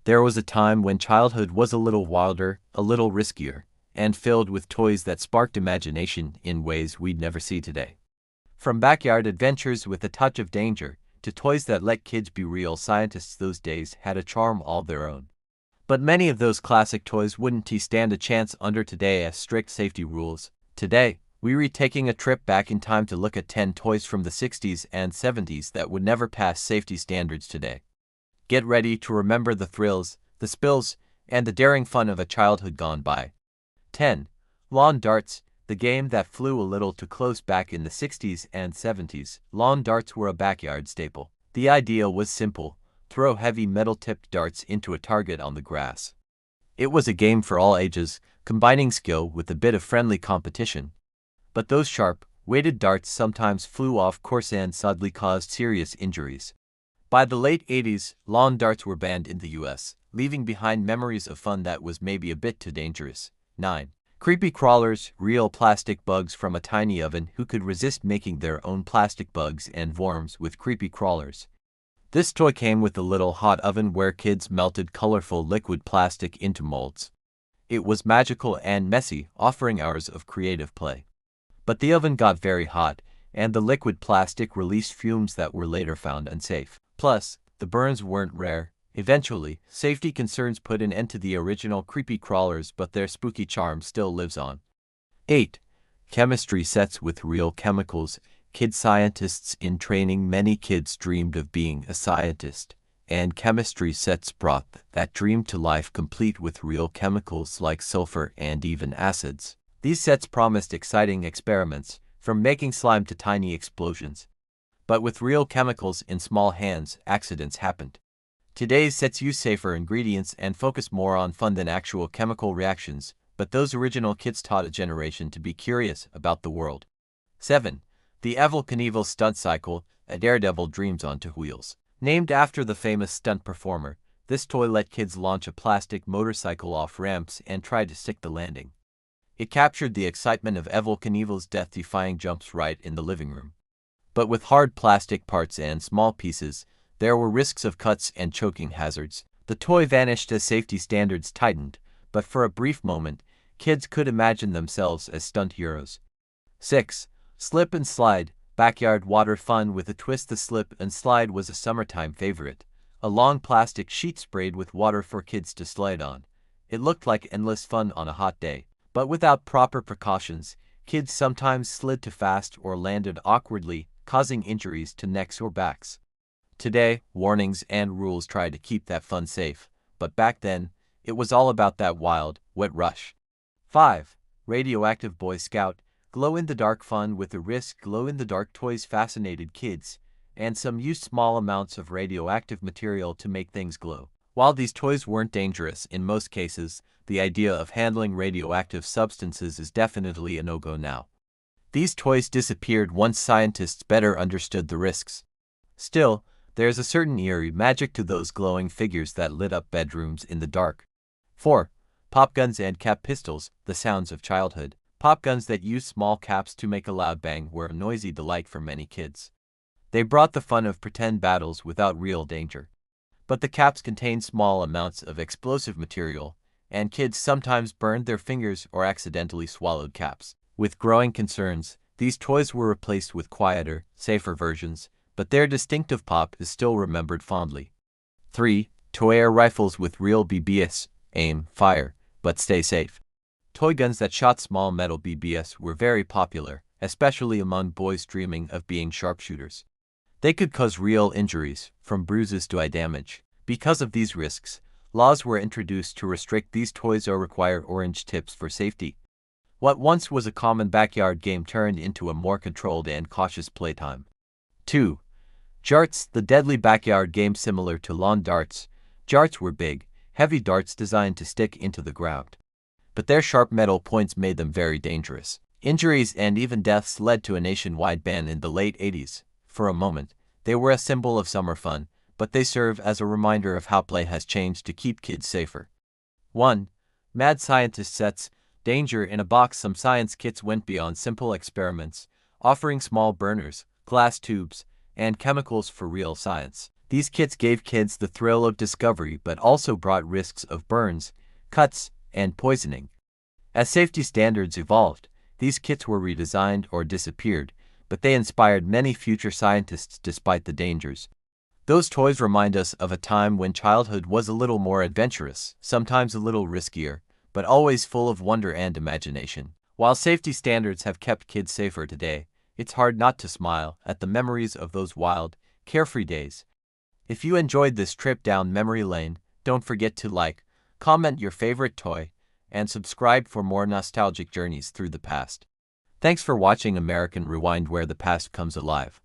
There was a time when childhood was a little wilder, a little riskier, and filled with toys that sparked imagination in ways we'd never see today. From backyard adventures with a touch of danger, to toys that let kids be real scientists, those days had a charm all their own. But many of those classic toys wouldn't stand a chance under today's strict safety rules. Today, we're taking a trip back in time to look at 10 toys from the 60s and 70s that would never pass safety standards today. Get ready to remember the thrills, the spills, and the daring fun of a childhood gone by. 10. Lawn darts, the game that flew a little too close. Back in the 60s and 70s, lawn darts were a backyard staple. The idea was simple: throw heavy metal-tipped darts into a target on the grass. It was a game for all ages, combining skill with a bit of friendly competition. But those sharp, weighted darts sometimes flew off course and sadly caused serious injuries. By the late 80s, lawn darts were banned in the US, leaving behind memories of fun that was maybe a bit too dangerous. 9. Creepy crawlers, real plastic bugs from a tiny oven. Who could resist making their own plastic bugs and worms with creepy crawlers? This toy came with a little hot oven where kids melted colorful liquid plastic into molds. It was magical and messy, offering hours of creative play. But the oven got very hot, and the liquid plastic released fumes that were later found unsafe. Plus, the burns weren't rare. Eventually, safety concerns put an end to the original creepy crawlers, but their spooky charm still lives on. 8. Chemistry sets with real chemicals. Kid scientists in training. Many kids dreamed of being a scientist, and chemistry sets brought that dream to life, complete with real chemicals like sulfur and even acids. These sets promised exciting experiments, from making slime to tiny explosions. But with real chemicals in small hands, accidents happened. Today's sets use safer ingredients and focus more on fun than actual chemical reactions, but those original kits taught a generation to be curious about the world. 7. The Evel Knievel Stunt Cycle, a daredevil dreams onto wheels. Named after the famous stunt performer, this toy let kids launch a plastic motorcycle off ramps and try to stick the landing. It captured the excitement of Evel Knievel's death-defying jumps right in the living room. But with hard plastic parts and small pieces, there were risks of cuts and choking hazards. The toy vanished as safety standards tightened, but for a brief moment, kids could imagine themselves as stunt heroes. 6. Slip and slide, backyard water fun with a twist. The slip and slide was a summertime favorite, a long plastic sheet sprayed with water for kids to slide on. It looked like endless fun on a hot day, but without proper precautions, kids sometimes slid too fast or landed awkwardly, causing injuries to necks or backs. Today, warnings and rules try to keep that fun safe, but back then, it was all about that wild, wet rush. 5. Radioactive Boy Scout, glow-in-the-dark fun with a risk. Glow-in-the-dark toys fascinated kids, and some used small amounts of radioactive material to make things glow. While these toys weren't dangerous in most cases, the idea of handling radioactive substances is definitely a no-go now. These toys disappeared once scientists better understood the risks. Still, there's a certain eerie magic to those glowing figures that lit up bedrooms in the dark. 4. Pop guns and cap pistols, the sounds of childhood. Pop guns that used small caps to make a loud bang were a noisy delight for many kids. They brought the fun of pretend battles without real danger. But the caps contained small amounts of explosive material, and kids sometimes burned their fingers or accidentally swallowed caps. With growing concerns, these toys were replaced with quieter, safer versions, but their distinctive pop is still remembered fondly. 3. Toy air rifles with real BBS, aim, fire, but stay safe. Toy guns that shot small metal BBS were very popular, especially among boys dreaming of being sharpshooters. They could cause real injuries, from bruises to eye damage. Because of these risks, laws were introduced to restrict these toys or require orange tips for safety. What once was a common backyard game turned into a more controlled and cautious playtime. 2. Jarts, the deadly backyard game similar to lawn darts. Jarts were big, heavy darts designed to stick into the ground. But their sharp metal points made them very dangerous. Injuries and even deaths led to a nationwide ban in the late 80s. For a moment, they were a symbol of summer fun, but they serve as a reminder of how play has changed to keep kids safer. 1. Mad Scientist sets, danger in a box. Some science kits went beyond simple experiments, offering small burners, glass tubes, and chemicals for real science. These kits gave kids the thrill of discovery but also brought risks of burns, cuts, and poisoning. As safety standards evolved, these kits were redesigned or disappeared, but they inspired many future scientists despite the dangers. Those toys remind us of a time when childhood was a little more adventurous, sometimes a little riskier, but always full of wonder and imagination. While safety standards have kept kids safer today, it's hard not to smile at the memories of those wild, carefree days. If you enjoyed this trip down memory lane, don't forget to like, comment your favorite toy, and subscribe for more nostalgic journeys through the past. Thanks for watching American Rewind, where the past comes alive.